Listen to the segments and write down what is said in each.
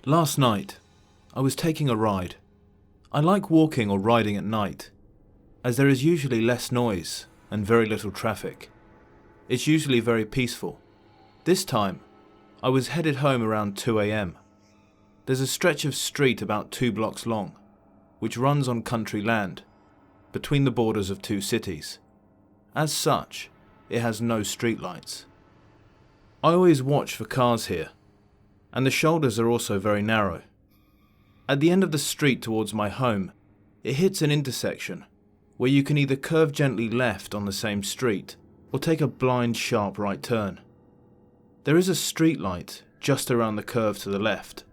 Last night, I was taking a ride. I like walking or riding at night, as there is usually less noise and very little traffic. It's usually very peaceful. This time, I was headed home around 2 a.m. There's a stretch of street about 2 blocks long, which runs on country land, between the borders of 2 cities. As such, it has no streetlights. I always watch for cars here, and the shoulders are also very narrow. At the end of the street towards my home, it hits an intersection where you can either curve gently left on the same street or take a blind sharp right turn. There is a street light just around the curve to the left,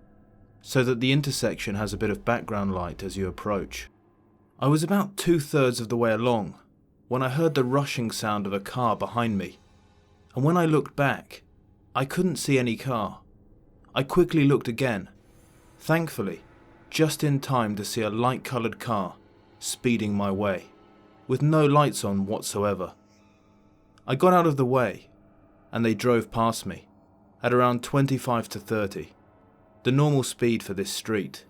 so that the intersection has a bit of background light as you approach. I was about 2/3 of the way along when I heard the rushing sound of a car behind me, and when I looked back, I couldn't see any car. I quickly looked again, thankfully just in time to see a light-coloured car speeding my way, with no lights on whatsoever. I got out of the way, and they drove past me, at around 25 to 30, the normal speed for this street.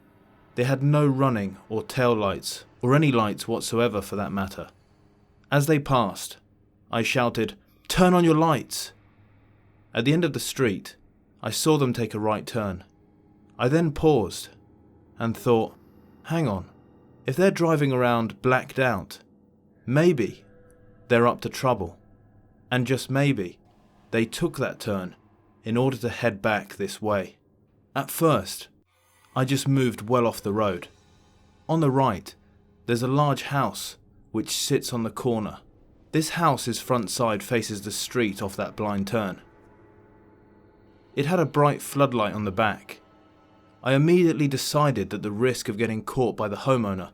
They had no running or tail lights, or any lights whatsoever for that matter. As they passed, I shouted, "Turn on your lights!" At the end of the street, I saw them take a right turn. I then paused and thought, hang on, if they're driving around blacked out, maybe they're up to trouble. And just maybe, they took that turn in order to head back this way. At first, I just moved well off the road. On the right, there's a large house which sits on the corner. This house's front side faces the street off that blind turn. It had a bright floodlight on the back. I immediately decided that the risk of getting caught by the homeowner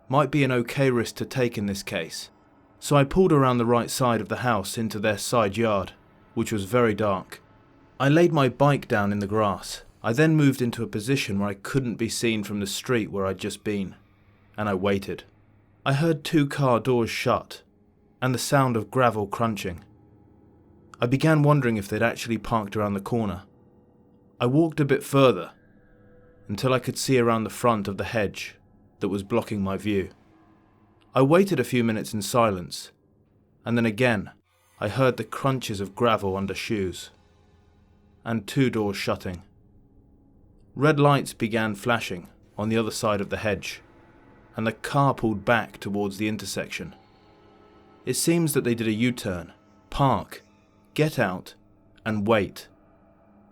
might be an okay risk to take in this case, so I pulled around the right side of the house into their side yard, which was very dark. I laid my bike down in the grass. I then moved into a position where I couldn't be seen from the street where I'd just been, and I waited. I heard 2 car doors shut, and the sound of gravel crunching. I began wondering if they'd actually parked around the corner. I walked a bit further, until I could see around the front of the hedge that was blocking my view. I waited a few minutes in silence, and then again I heard the crunches of gravel under shoes, and 2 doors shutting. Red lights began flashing on the other side of the hedge, and the car pulled back towards the intersection. It seems that they did a U-turn, park, get out, and wait,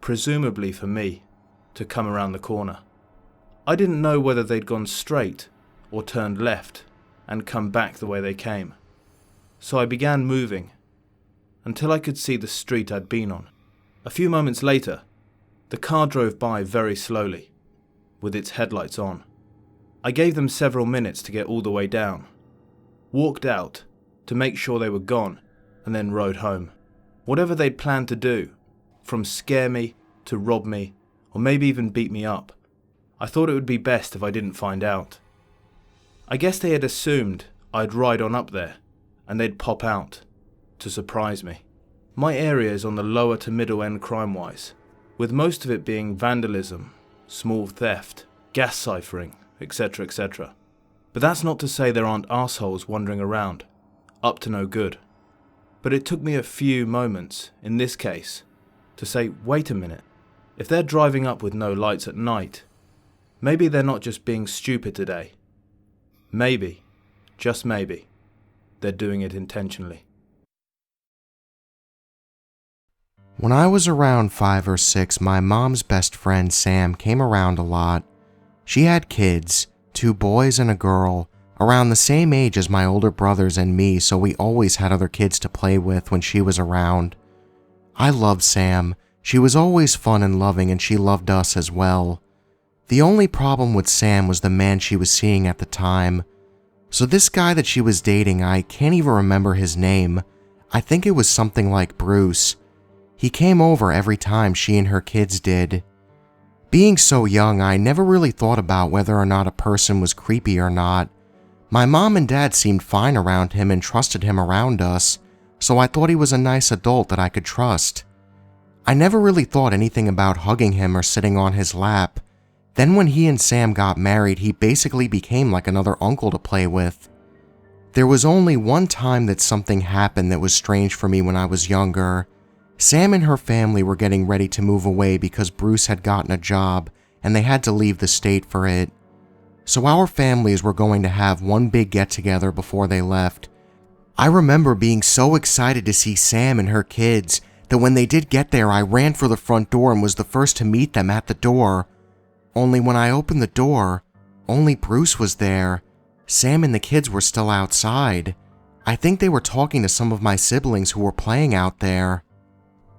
presumably for me to come around the corner. I didn't know whether they'd gone straight or turned left and come back the way they came, so I began moving until I could see the street I'd been on. A few moments later, the car drove by very slowly, with its headlights on. I gave them several minutes to get all the way down, walked out to make sure they were gone, and then rode home. Whatever they'd planned to do, from scare me to rob me, or maybe even beat me up, I thought it would be best if I didn't find out. I guess they had assumed I'd ride on up there, and they'd pop out to surprise me. My area is on the lower to middle end crime-wise, with most of it being vandalism, small theft, gas ciphering, etc, etc. But that's not to say there aren't assholes wandering around, up to no good. But it took me a few moments, in this case, to say, wait a minute, if they're driving up with no lights at night, maybe they're not just being stupid today. Maybe, just maybe, they're doing it intentionally. When I was around 5 or 6, my mom's best friend Sam came around a lot. She had kids, 2 boys and a girl, around the same age as my older brothers and me, so we always had other kids to play with when she was around. I loved Sam. She was always fun and loving, and she loved us as well. The only problem with Sam was the man she was seeing at the time. So this guy that she was dating, I can't even remember his name. I think it was something like Bruce. He came over every time she and her kids did. Being so young, I never really thought about whether or not a person was creepy or not. My mom and dad seemed fine around him and trusted him around us, so I thought he was a nice adult that I could trust. I never really thought anything about hugging him or sitting on his lap. Then when he and Sam got married, he basically became like another uncle to play with. There was only one time that something happened that was strange for me when I was younger. Sam and her family were getting ready to move away because Bruce had gotten a job and they had to leave the state for it. So our families were going to have one big get-together before they left. I remember being so excited to see Sam and her kids that when they did get there, I ran for the front door and was the first to meet them at the door. Only when I opened the door, only Bruce was there. Sam and the kids were still outside. I think they were talking to some of my siblings who were playing out there.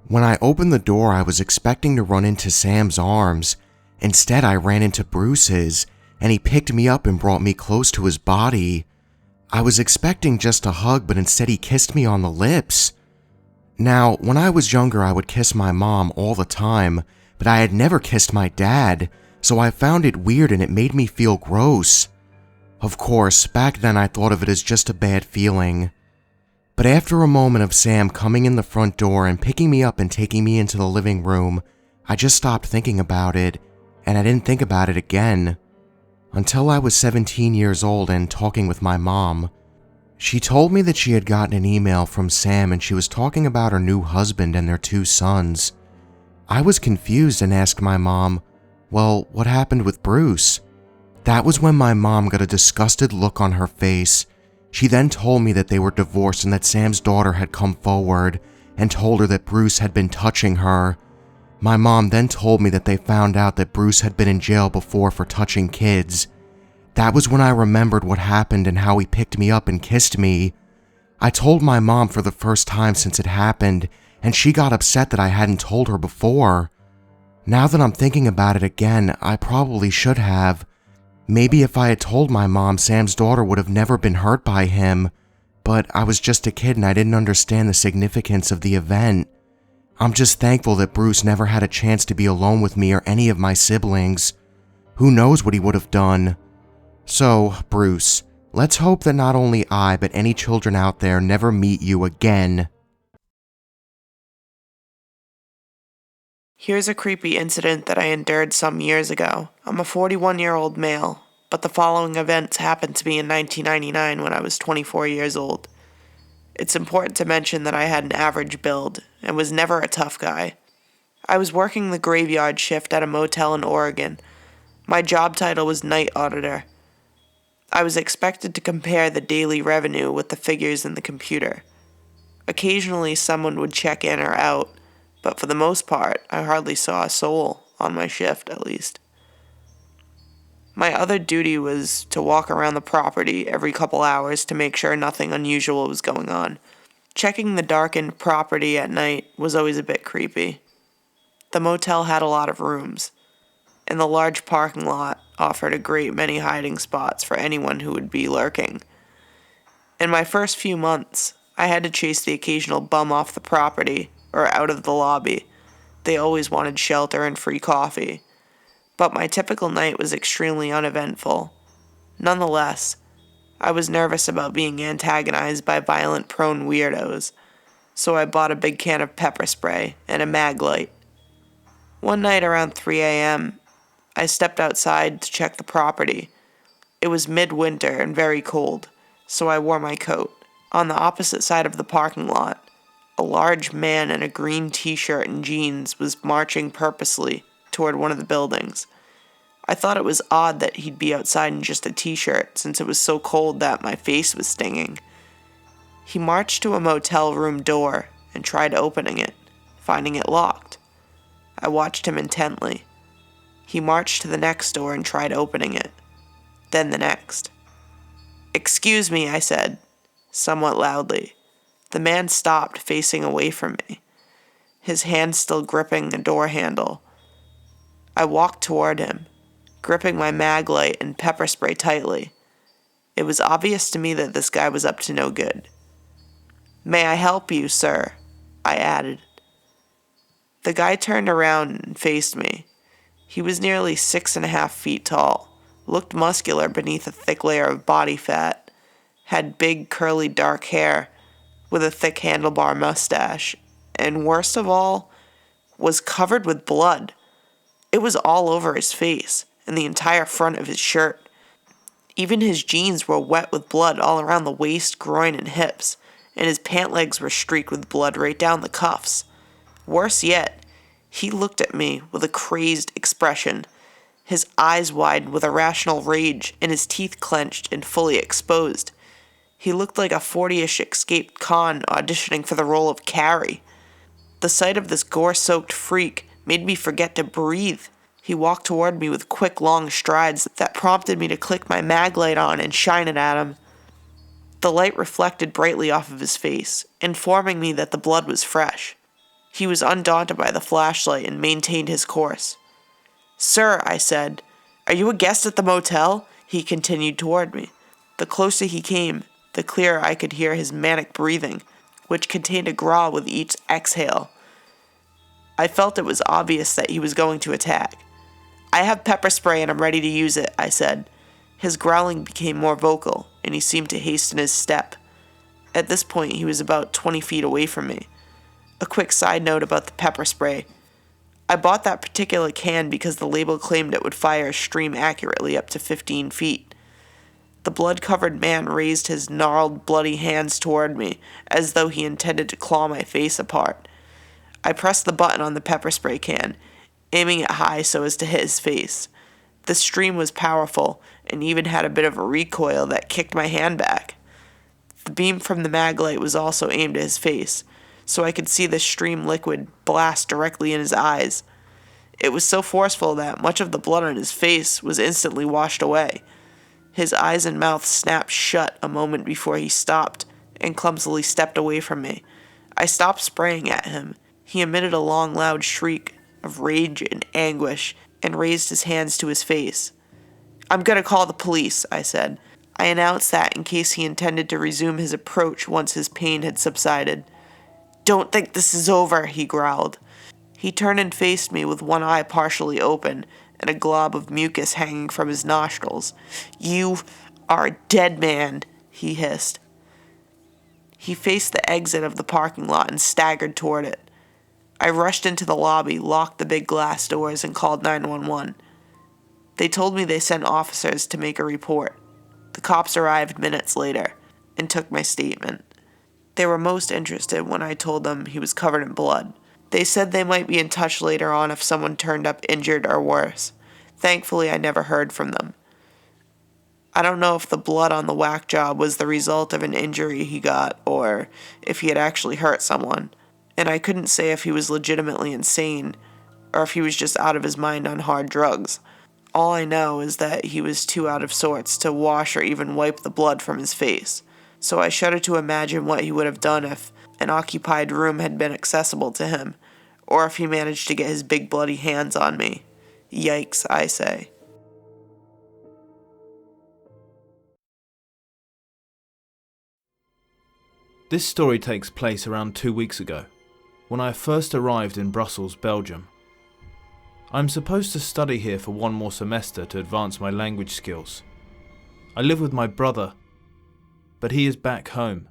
When I opened the door, I was expecting to run into Sam's arms. Instead, I ran into Bruce's, and he picked me up and brought me close to his body. I was expecting just a hug, but instead he kissed me on the lips. Now, when I was younger, I would kiss my mom all the time, but I had never kissed my dad, so I found it weird and it made me feel gross. Of course, back then I thought of it as just a bad feeling. But after a moment of Sam coming in the front door and picking me up and taking me into the living room, I just stopped thinking about it, and I didn't think about it again. Until I was 17 years old and talking with my mom. She told me that she had gotten an email from Sam and she was talking about her new husband and their 2 sons. I was confused and asked my mom, "Well, what happened with Bruce?" That was when my mom got a disgusted look on her face. She then told me that they were divorced and that Sam's daughter had come forward and told her that Bruce had been touching her. My mom then told me that they found out that Bruce had been in jail before for touching kids. That was when I remembered what happened and how he picked me up and kissed me. I told my mom for the first time since it happened, and she got upset that I hadn't told her before. Now that I'm thinking about it again, I probably should have. Maybe if I had told my mom, Sam's daughter would have never been hurt by him, but I was just a kid and I didn't understand the significance of the event. I'm just thankful that Bruce never had a chance to be alone with me or any of my siblings. Who knows what he would have done? So, Bruce, let's hope that not only I, but any children out there never meet you again. Here's a creepy incident that I endured some years ago. I'm a 41-year-old male, but the following events happened to me in 1999 when I was 24 years old. It's important to mention that I had an average build and was never a tough guy. I was working the graveyard shift at a motel in Oregon. My job title was night auditor. I was expected to compare the daily revenue with the figures in the computer. Occasionally someone would check in or out, but for the most part, I hardly saw a soul, on my shift at least. My other duty was to walk around the property every couple hours to make sure nothing unusual was going on. Checking the darkened property at night was always a bit creepy. The motel had a lot of rooms, and the large parking lot offered a great many hiding spots for anyone who would be lurking. In my first few months, I had to chase the occasional bum off the property or out of the lobby. They always wanted shelter and free coffee. But my typical night was extremely uneventful. Nonetheless, I was nervous about being antagonized by violent-prone weirdos, so I bought a big can of pepper spray and a mag light. One night around 3 a.m., I stepped outside to check the property. It was midwinter and very cold, so I wore my coat. On the opposite side of the parking lot, a large man in a green t-shirt and jeans was marching purposely toward one of the buildings. I thought it was odd that he'd be outside in just a t-shirt since it was so cold that my face was stinging. He marched to a motel room door and tried opening it, finding it locked. I watched him intently. He marched to the next door and tried opening it, then the next. "Excuse me," I said, somewhat loudly. The man stopped, facing away from me, his hand still gripping the door handle. I walked toward him, gripping my mag light and pepper spray tightly. It was obvious to me that this guy was up to no good. "May I help you, sir?" I added. The guy turned around and faced me. He was nearly 6.5 feet tall, looked muscular beneath a thick layer of body fat, had big curly dark hair with a thick handlebar mustache, and worst of all, was covered with blood. It was all over his face, and the entire front of his shirt. Even his jeans were wet with blood all around the waist, groin, and hips, and his pant legs were streaked with blood right down the cuffs. Worse yet, he looked at me with a crazed expression, his eyes wide with irrational rage and his teeth clenched and fully exposed. He looked like a 40-ish escaped con auditioning for the role of Carrie. The sight of this gore-soaked freak made me forget to breathe. He walked toward me with quick, long strides that prompted me to click my mag light on and shine it at him. The light reflected brightly off of his face, informing me that the blood was fresh. He was undaunted by the flashlight and maintained his course. "Sir," I said, "are you a guest at the motel?" He continued toward me. The closer he came, the clearer I could hear his manic breathing, which contained a growl with each exhale. I felt it was obvious that he was going to attack. "I have pepper spray and I'm ready to use it," I said. His growling became more vocal, and he seemed to hasten his step. At this point, he was about 20 feet away from me. A quick side note about the pepper spray. I bought that particular can because the label claimed it would fire a stream accurately up to 15 feet. The blood-covered man raised his gnarled, bloody hands toward me, as though he intended to claw my face apart. I pressed the button on the pepper spray can, aiming it high so as to hit his face. The stream was powerful, and even had a bit of a recoil that kicked my hand back. The beam from the mag light was also aimed at his face, so I could see the stream liquid blast directly in his eyes. It was so forceful that much of the blood on his face was instantly washed away. His eyes and mouth snapped shut a moment before he stopped and clumsily stepped away from me. I stopped spraying at him. He emitted a long, loud shriek of rage and anguish and raised his hands to his face. "I'm gonna call the police," I said. I announced that in case he intended to resume his approach once his pain had subsided. "Don't think this is over," he growled. He turned and faced me with one eye partially open and a glob of mucus hanging from his nostrils. "You are a dead man," he hissed. He faced the exit of the parking lot and staggered toward it. I rushed into the lobby, locked the big glass doors, and called 911. They told me they sent officers to make a report. The cops arrived minutes later and took my statement. They were most interested when I told them he was covered in blood. They said they might be in touch later on if someone turned up injured or worse. Thankfully, I never heard from them. I don't know if the blood on the whack job was the result of an injury he got or if he had actually hurt someone, and I couldn't say if he was legitimately insane or if he was just out of his mind on hard drugs. All I know is that he was too out of sorts to wash or even wipe the blood from his face, so I shudder to imagine what he would have done if an occupied room had been accessible to him, or if he managed to get his big bloody hands on me. Yikes, I say. This story takes place around 2 weeks ago, when I first arrived in Brussels, Belgium. I'm supposed to study here for one more semester to advance my language skills. I live with my brother, but he is back home,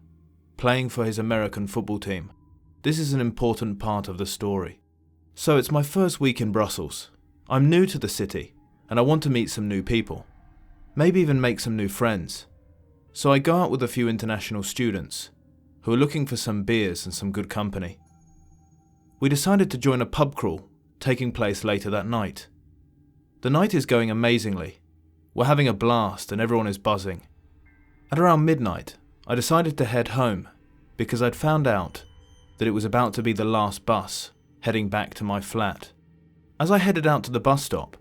playing for his American football team. This is an important part of the story. So it's my first week in Brussels. I'm new to the city, and I want to meet some new people. Maybe even make some new friends. So I go out with a few international students, who are looking for some beers and some good company. We decided to join a pub crawl, taking place later that night. The night is going amazingly. We're having a blast and everyone is buzzing. At around midnight, I decided to head home because I'd found out that it was about to be the last bus heading back to my flat. As I headed out to the bus stop,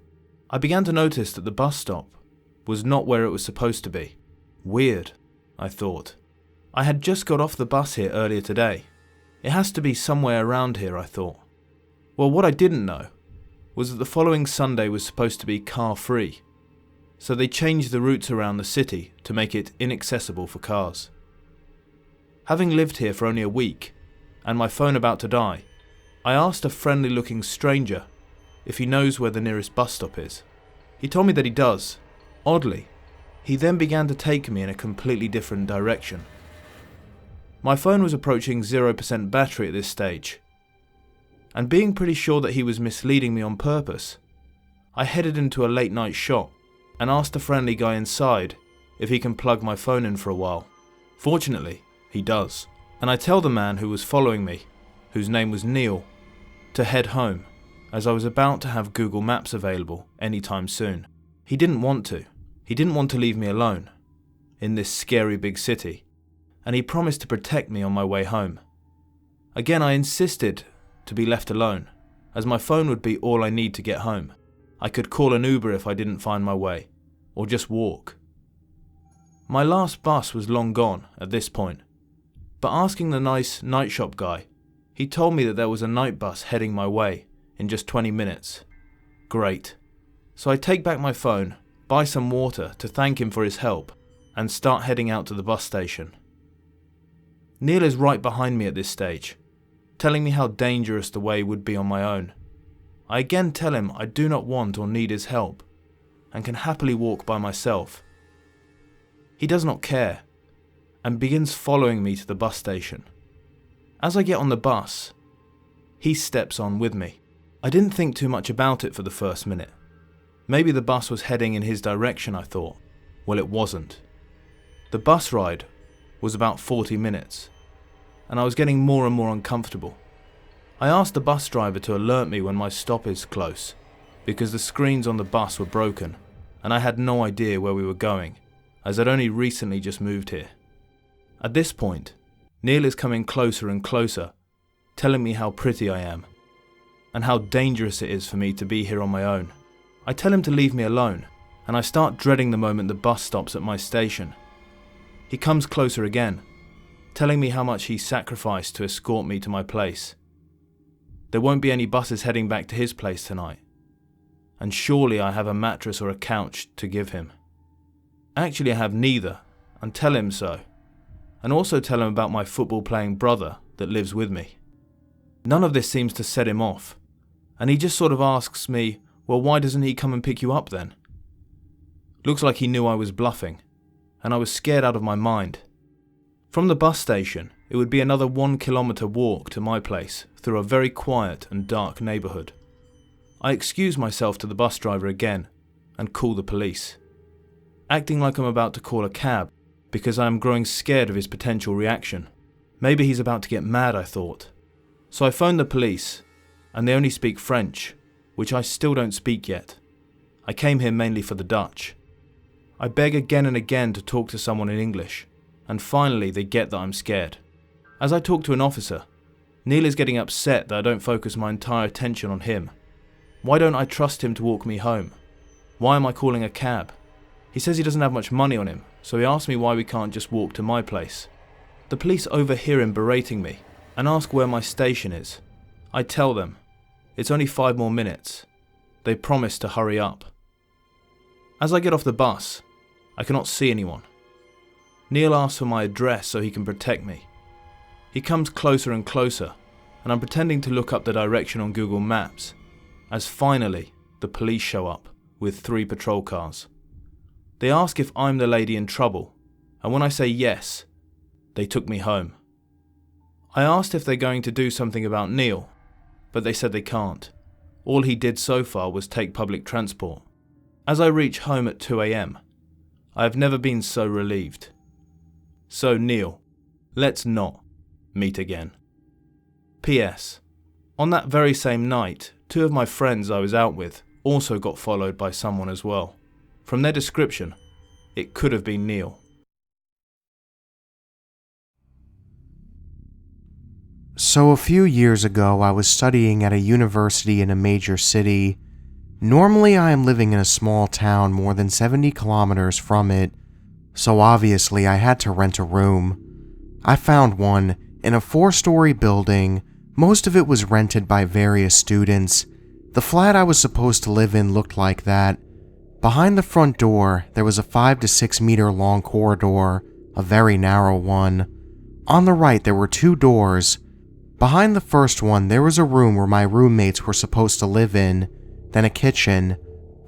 I began to notice that the bus stop was not where it was supposed to be. Weird, I thought. I had just got off the bus here earlier today. It has to be somewhere around here, I thought. Well, what I didn't know was that the following Sunday was supposed to be car-free, so they changed the routes around the city to make it inaccessible for cars. Having lived here for only a week, and my phone about to die, I asked a friendly-looking stranger if he knows where the nearest bus stop is. He told me that he does. Oddly, he then began to take me in a completely different direction. My phone was approaching 0% battery at this stage, and being pretty sure that he was misleading me on purpose, I headed into a late night shop and asked the friendly guy inside if he can plug my phone in for a while. Fortunately, he does, and I tell the man who was following me, whose name was Neil, to head home, as I was about to have Google Maps available anytime soon. He didn't want to. He didn't want to leave me alone in this scary big city, and he promised to protect me on my way home. Again, I insisted to be left alone, as my phone would be all I need to get home. I could call an Uber if I didn't find my way, or just walk. My last bus was long gone at this point, but asking the nice night shop guy, he told me that there was a night bus heading my way in just 20 minutes. Great. So I take back my phone, buy some water to thank him for his help, and start heading out to the bus station. Neil is right behind me at this stage, telling me how dangerous the way would be on my own. I again tell him I do not want or need his help, and can happily walk by myself. He does not care, and begins following me to the bus station. As I get on the bus, he steps on with me. I didn't think too much about it for the first minute. Maybe the bus was heading in his direction, I thought. Well, it wasn't. The bus ride was about 40 minutes, and I was getting more and more uncomfortable. I asked the bus driver to alert me when my stop is close, because the screens on the bus were broken, and I had no idea where we were going, as I'd only recently just moved here. At this point, Neil is coming closer and closer, telling me how pretty I am, and how dangerous it is for me to be here on my own. I tell him to leave me alone, and I start dreading the moment the bus stops at my station. He comes closer again, telling me how much he sacrificed to escort me to my place. There won't be any buses heading back to his place tonight, and surely I have a mattress or a couch to give him. Actually, I have neither, and tell him so, and also tell him about my football-playing brother that lives with me. None of this seems to set him off, and he just sort of asks me, well, why doesn't he come and pick you up then? Looks like he knew I was bluffing, and I was scared out of my mind. From the bus station, it would be another 1 kilometer walk to my place through a very quiet and dark neighborhood. I excuse myself to the bus driver again and call the police, acting like I'm about to call a cab because I am growing scared of his potential reaction. Maybe he's about to get mad, I thought. So I phoned the police, and they only speak French, which I still don't speak yet. I came here mainly for the Dutch. I beg again and again to talk to someone in English, and finally they get that I'm scared. As I talk to an officer, Neil is getting upset that I don't focus my entire attention on him. Why don't I trust him to walk me home? Why am I calling a cab? He says he doesn't have much money on him, so he asks me why we can't just walk to my place. The police overhear him berating me and ask where my station is. I tell them. It's only 5 more minutes. They promise to hurry up. As I get off the bus, I cannot see anyone. Neil asks for my address so he can protect me. He comes closer and closer, and I'm pretending to look up the direction on Google Maps, as finally the police show up with 3 patrol cars. They ask if I'm the lady in trouble, and when I say yes, they took me home. I asked if they're going to do something about Neil, but they said they can't. All he did so far was take public transport. As I reach home at 2 a.m, I have never been so relieved. So Neil, let's not meet again. P.S. On that very same night, 2 of my friends I was out with also got followed by someone as well. From their description, it could have been Neil. So a few years ago, I was studying at a university in a major city. Normally, I am living in a small town more than 70 kilometers from it, so obviously I had to rent a room. I found one in a 4-story building. Most of it was rented by various students. The flat I was supposed to live in looked like that. Behind the front door, there was a 5 to 6 meter long corridor, a very narrow one. On the right, there were 2 doors. Behind the first one, there was a room where my roommates were supposed to live in, then a kitchen.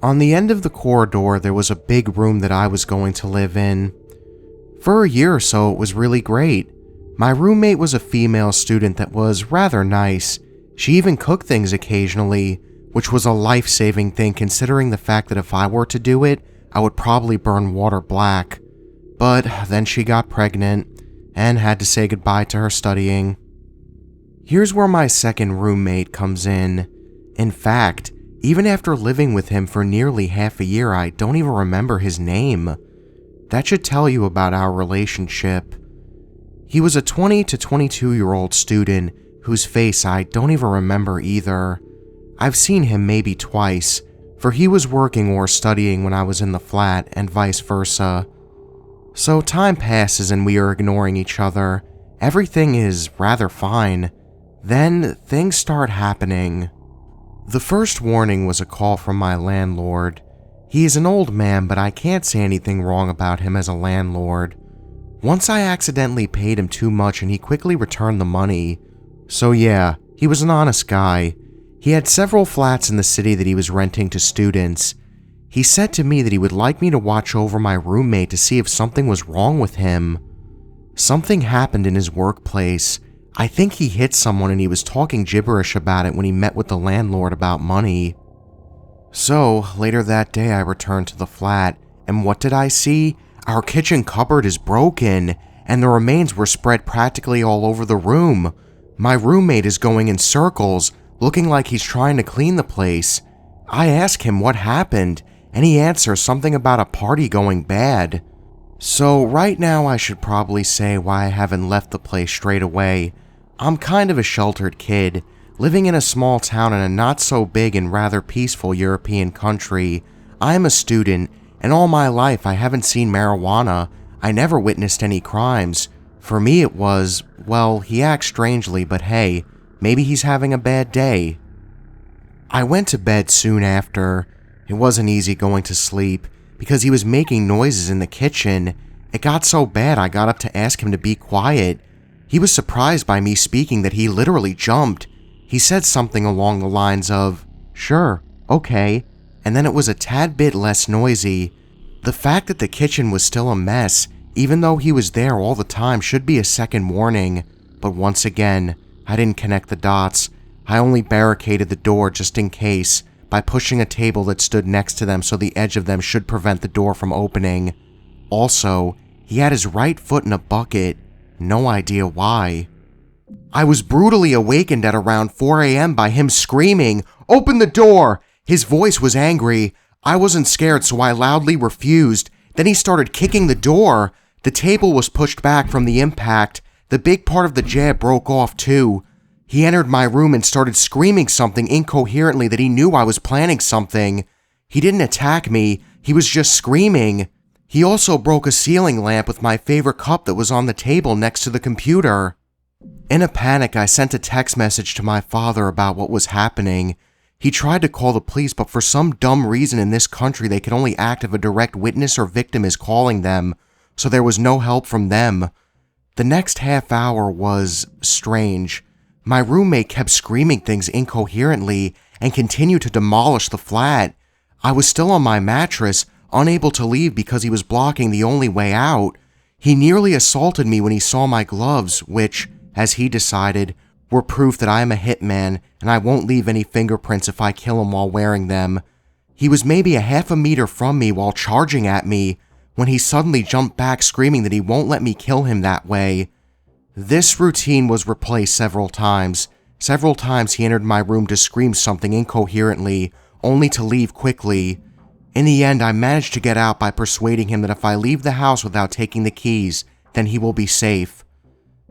On the end of the corridor, there was a big room that I was going to live in. For a year or so, it was really great. My roommate was a female student that was rather nice. She even cooked things occasionally, which was a life-saving thing considering the fact that if I were to do it, I would probably burn water black. But then she got pregnant and had to say goodbye to her studying. Here's where my second roommate comes in. In fact, even after living with him for nearly half a year, I don't even remember his name. That should tell you about our relationship. He was a 20 to 22-year-old student whose face I don't even remember either. I've seen him maybe twice, for he was working or studying when I was in the flat and vice versa. So time passes and we are ignoring each other. Everything is rather fine. Then things start happening. The first warning was a call from my landlord. He is an old man, but I can't say anything wrong about him as a landlord. Once I accidentally paid him too much and he quickly returned the money. So yeah, he was an honest guy. He had several flats in the city that he was renting to students. He said to me that he would like me to watch over my roommate to see if something was wrong with him. Something happened in his workplace. I think he hit someone and he was talking gibberish about it when he met with the landlord about money. So, later that day I returned to the flat, and what did I see? Our kitchen cupboard is broken, and the remains were spread practically all over the room. My roommate is going in circles, looking like he's trying to clean the place. I ask him what happened, and he answers something about a party going bad. So right now I should probably say why I haven't left the place straight away. I'm kind of a sheltered kid, living in a small town in a not so big and rather peaceful European country. I am a student, and all my life I haven't seen marijuana. I never witnessed any crimes. For me it was, well, he acts strangely, but hey, maybe he's having a bad day. I went to bed soon after. It wasn't easy going to sleep, because he was making noises in the kitchen. It got so bad I got up to ask him to be quiet. He was surprised by me speaking that he literally jumped. He said something along the lines of, "Sure, okay," and then it was a tad bit less noisy. The fact that the kitchen was still a mess, even though he was there all the time, should be a second warning, but once again, I didn't connect the dots. I only barricaded the door just in case, by pushing a table that stood next to them so the edge of them should prevent the door from opening. Also, he had his right foot in a bucket. No idea why. I was brutally awakened at around 4 a.m. by him screaming, "Open the door!" His voice was angry. I wasn't scared, so I loudly refused. Then he started kicking the door. The table was pushed back from the impact. The big part of the jab broke off too. He entered my room and started screaming something incoherently that he knew I was planning something. He didn't attack me, he was just screaming. He also broke a ceiling lamp with my favorite cup that was on the table next to the computer. In a panic, I sent a text message to my father about what was happening. He tried to call the police, but for some dumb reason in this country they can only act if a direct witness or victim is calling them, so there was no help from them. The next half hour was strange. My roommate kept screaming things incoherently and continued to demolish the flat. I was still on my mattress, unable to leave because he was blocking the only way out. He nearly assaulted me when he saw my gloves, which, as he decided, were proof that I am a hitman and I won't leave any fingerprints if I kill him while wearing them. He was maybe a half a meter from me while charging at me when he suddenly jumped back screaming that he won't let me kill him that way. This routine was replaced several times. Several times he entered my room to scream something incoherently, only to leave quickly. In the end, I managed to get out by persuading him that if I leave the house without taking the keys, then he will be safe.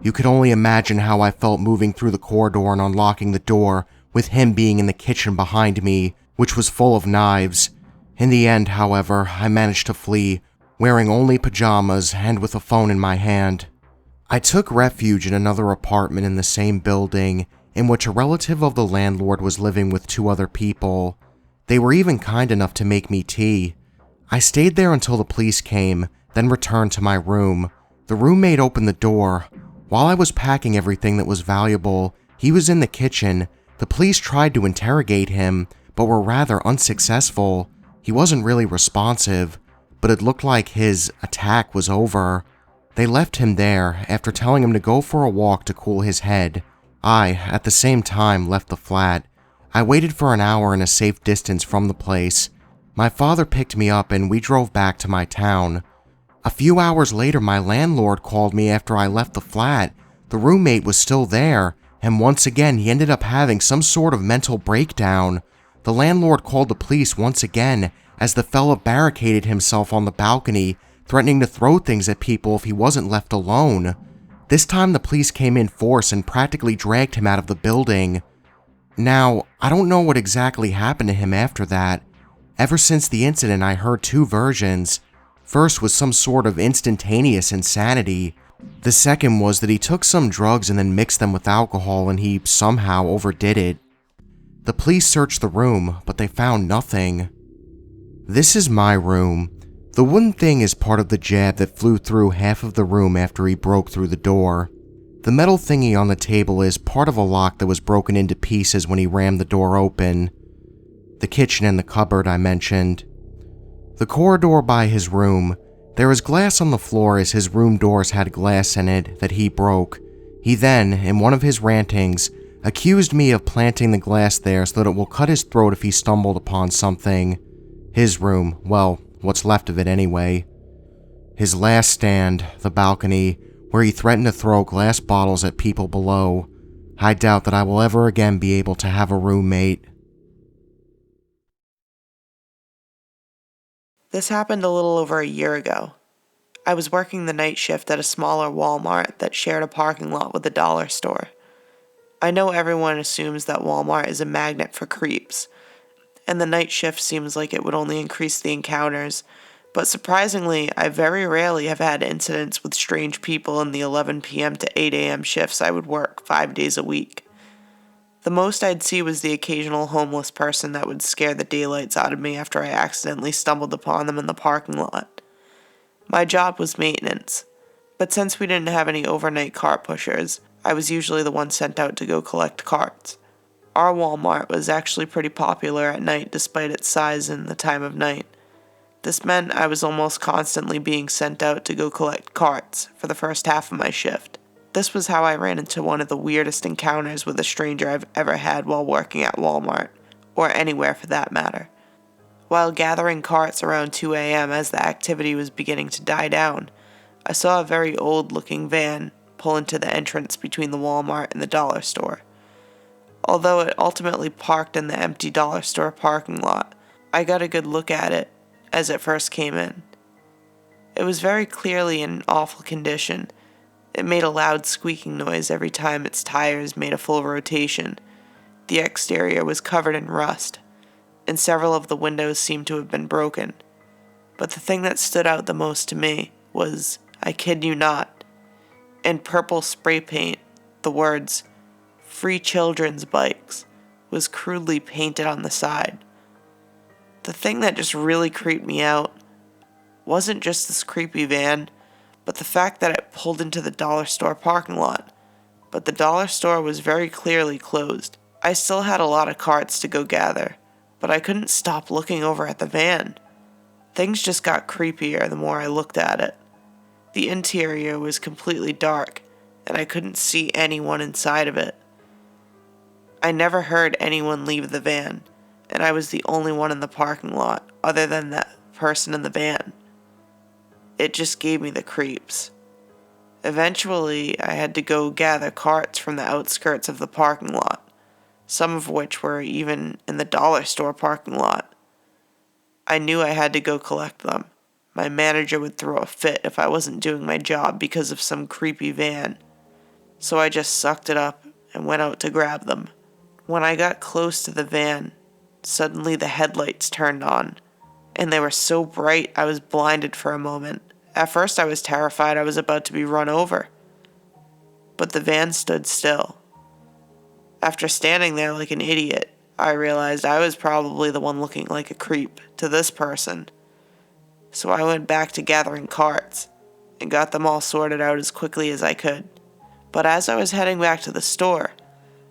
You could only imagine how I felt moving through the corridor and unlocking the door, with him being in the kitchen behind me, which was full of knives. In the end, however, I managed to flee, wearing only pajamas and with a phone in my hand. I took refuge in another apartment in the same building, in which a relative of the landlord was living with 2 other people. They were even kind enough to make me tea. I stayed there until the police came, then returned to my room. The roommate opened the door. While I was packing everything that was valuable, he was in the kitchen. The police tried to interrogate him, but were rather unsuccessful. He wasn't really responsive, but it looked like his attack was over. They left him there after telling him to go for a walk to cool his head. I, at the same time, left the flat. I waited for an hour in a safe distance from the place. My father picked me up and we drove back to my town. A few hours later, my landlord called me after I left the flat. The roommate was still there, and once again he ended up having some sort of mental breakdown. The landlord called the police once again as the fella barricaded himself on the balcony, threatening to throw things at people if he wasn't left alone. This time the police came in force and practically dragged him out of the building. Now, I don't know what exactly happened to him after that. Ever since the incident, I heard two versions. First was some sort of instantaneous insanity. The second was that he took some drugs and then mixed them with alcohol and he somehow overdid it. The police searched the room, but they found nothing. This is my room. The wooden thing is part of the jab that flew through half of the room after he broke through the door. The metal thingy on the table is part of a lock that was broken into pieces when he rammed the door open. The kitchen and the cupboard I mentioned. The corridor by his room. There is glass on the floor as his room doors had glass in it that he broke. He then, in one of his rantings, accused me of planting the glass there so that it will cut his throat if he stumbled upon something. His room, well, what's left of it anyway. His last stand, the balcony, where he threatened to throw glass bottles at people below. I doubt that I will ever again be able to have a roommate. This happened a little over a year ago. I was working the night shift at a smaller Walmart that shared a parking lot with a dollar store. I know everyone assumes that Walmart is a magnet for creeps, and the night shift seems like it would only increase the encounters, but surprisingly, I very rarely have had incidents with strange people in the 11 p.m. to 8 a.m. shifts I would work 5 days a week. The most I'd see was the occasional homeless person that would scare the daylights out of me after I accidentally stumbled upon them in the parking lot. My job was maintenance, but since we didn't have any overnight cart pushers, I was usually the one sent out to go collect carts. Our Walmart was actually pretty popular at night despite its size and the time of night. This meant I was almost constantly being sent out to go collect carts for the first half of my shift. This was how I ran into one of the weirdest encounters with a stranger I've ever had while working at Walmart, or anywhere for that matter. While gathering carts around 2 a.m. as the activity was beginning to die down, I saw a very old-looking van pull into the entrance between the Walmart and the dollar store. Although it ultimately parked in the empty dollar store parking lot, I got a good look at it as it first came in. It was very clearly in awful condition. It made a loud squeaking noise every time its tires made a full rotation. The exterior was covered in rust, and several of the windows seemed to have been broken. But the thing that stood out the most to me was, I kid you not, in purple spray paint, the words, "Free Children's Bikes," was crudely painted on the side. The thing that just really creeped me out wasn't just this creepy van, but the fact that it pulled into the dollar store parking lot. But the dollar store was very clearly closed. I still had a lot of carts to go gather, but I couldn't stop looking over at the van. Things just got creepier the more I looked at it. The interior was completely dark, and I couldn't see anyone inside of it. I never heard anyone leave the van, and I was the only one in the parking lot other than that person in the van. It just gave me the creeps. Eventually, I had to go gather carts from the outskirts of the parking lot, some of which were even in the dollar store parking lot. I knew I had to go collect them. My manager would throw a fit if I wasn't doing my job because of some creepy van. So I just sucked it up and went out to grab them. When I got close to the van, suddenly the headlights turned on, and they were so bright I was blinded for a moment. At first I was terrified I was about to be run over, but the van stood still. After standing there like an idiot, I realized I was probably the one looking like a creep to this person. So I went back to gathering carts and got them all sorted out as quickly as I could. But as I was heading back to the store,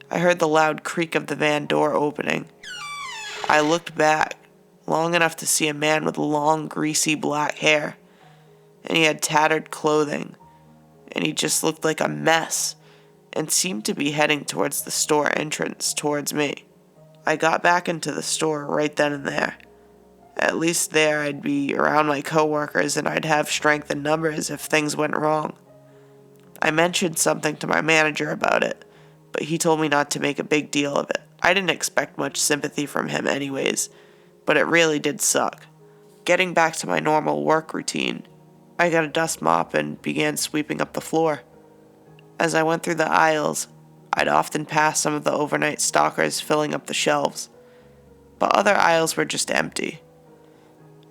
I heard the loud creak of the van door opening. I looked back, long enough to see a man with long, greasy black hair, and he had tattered clothing, and he just looked like a mess, and seemed to be heading towards the store entrance towards me. I got back into the store right then and there. At least there I'd be around my coworkers and I'd have strength in numbers if things went wrong. I mentioned something to my manager about it, but he told me not to make a big deal of it. I didn't expect much sympathy from him anyways, but it really did suck. Getting back to my normal work routine, I got a dust mop and began sweeping up the floor. As I went through the aisles, I'd often pass some of the overnight stalkers filling up the shelves, but other aisles were just empty.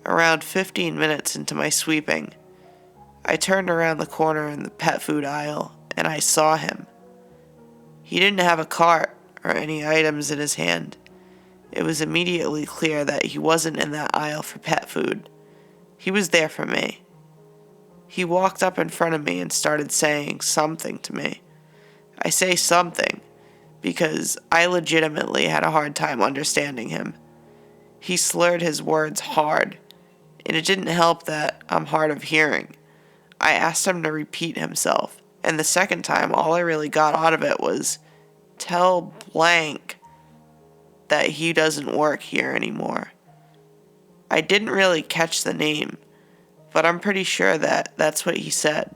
Around 15 minutes into my sweeping, I turned around the corner in the pet food aisle and I saw him. He didn't have a cart or any items in his hand. It was immediately clear that he wasn't in that aisle for pet food. He was there for me. He walked up in front of me and started saying something to me. I say something because I legitimately had a hard time understanding him. He slurred his words hard, and it didn't help that I'm hard of hearing. I asked him to repeat himself, and the second time all I really got out of it was, "Tell blank that he doesn't work here anymore." I didn't really catch the name, but I'm pretty sure that that's what he said.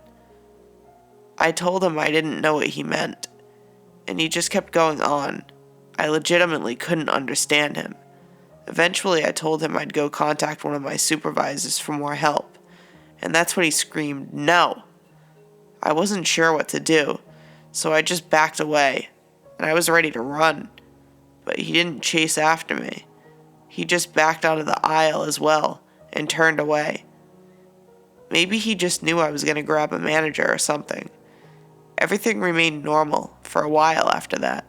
I told him I didn't know what he meant, and he just kept going on. I legitimately couldn't understand him. Eventually I told him I'd go contact one of my supervisors for more help, and that's when he screamed, "No!" I wasn't sure what to do, so I just backed away, and I was ready to run, but he didn't chase after me. He just backed out of the aisle as well, and turned away. Maybe he just knew I was going to grab a manager or something. Everything remained normal for a while after that.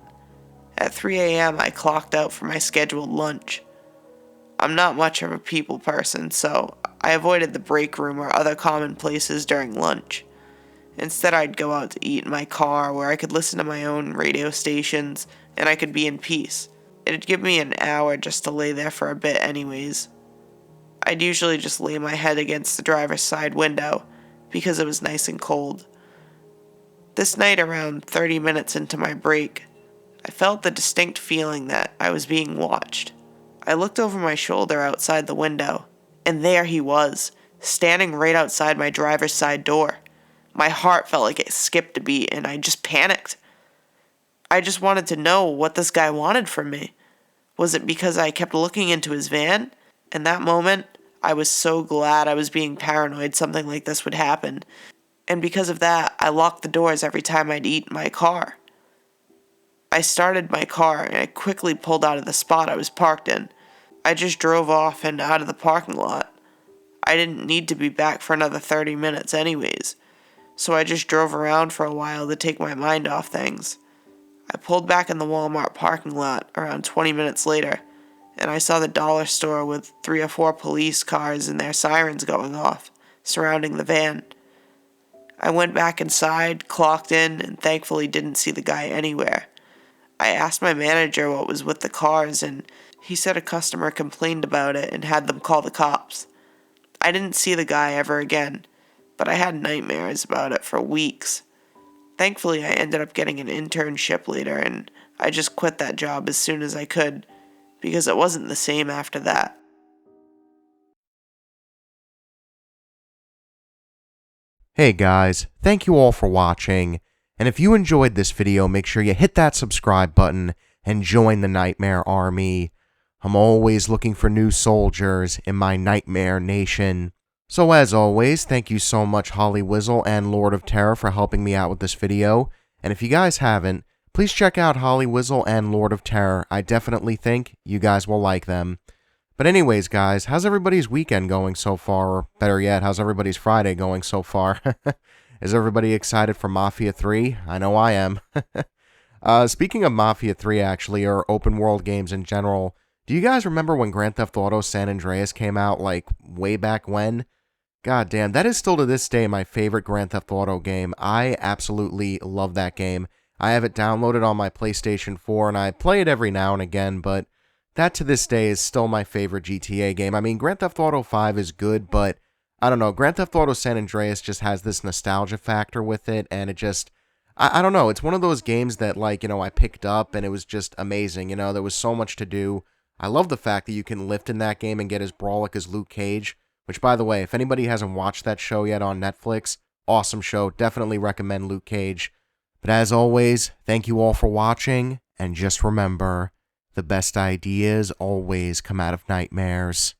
At 3 a.m. I clocked out for my scheduled lunch. I'm not much of a people person, so I avoided the break room or other common places during lunch. Instead, I'd go out to eat in my car where I could listen to my own radio stations and I could be in peace. It'd give me an hour just to lay there for a bit anyways. I'd usually just lay my head against the driver's side window because it was nice and cold. This night, around 30 minutes into my break, I felt the distinct feeling that I was being watched. I looked over my shoulder outside the window, and there he was, standing right outside my driver's side door. My heart felt like it skipped a beat, and I just panicked. I just wanted to know what this guy wanted from me. Was it because I kept looking into his van? In that moment, I was so glad I was being paranoid something like this would happen. And because of that, I locked the doors every time I'd eat in my car. I started my car and I quickly pulled out of the spot I was parked in. I just drove off and out of the parking lot. I didn't need to be back for another 30 minutes anyways, so I just drove around for a while to take my mind off things. I pulled back in the Walmart parking lot around 20 minutes later, and I saw the dollar store with 3 or 4 police cars and their sirens going off, surrounding the van. I went back inside, clocked in, and thankfully didn't see the guy anywhere. I asked my manager what was with the cars, and he said a customer complained about it and had them call the cops. I didn't see the guy ever again, but I had nightmares about it for weeks. Thankfully, I ended up getting an internship later, and I just quit that job as soon as I could, because it wasn't the same after that. Hey guys, thank you all for watching, and if you enjoyed this video, make sure you hit that subscribe button and join the Nightmare Army. I'm always looking for new soldiers in my Nightmare Nation. So as always, thank you so much HollyWizzle and Lord of Terror for helping me out with this video, and if you guys haven't, please check out HollyWizzle and Lord of Terror. I definitely think you guys will like them. But anyways, guys, how's everybody's weekend going so far? Or better yet, how's everybody's Friday going so far? Is everybody excited for Mafia 3? I know I am. Speaking of Mafia 3, actually, or open world games in general, do you guys remember when Grand Theft Auto San Andreas came out, like, way back when? God damn, that is still to this day my favorite Grand Theft Auto game. I absolutely love that game. I have it downloaded on my PlayStation 4, and I play it every now and again, but that to this day is still my favorite GTA game. I mean, Grand Theft Auto 5 is good, but I don't know, Grand Theft Auto San Andreas just has this nostalgia factor with it, and it just, I don't know. It's one of those games that, like, I picked up and it was just amazing. There was so much to do. I love the fact that you can lift in that game and get as brawlic as Luke Cage, which, by the way, if anybody hasn't watched that show yet on Netflix, awesome show. Definitely recommend Luke Cage. But as always, thank you all for watching, and just remember, the best ideas always come out of nightmares.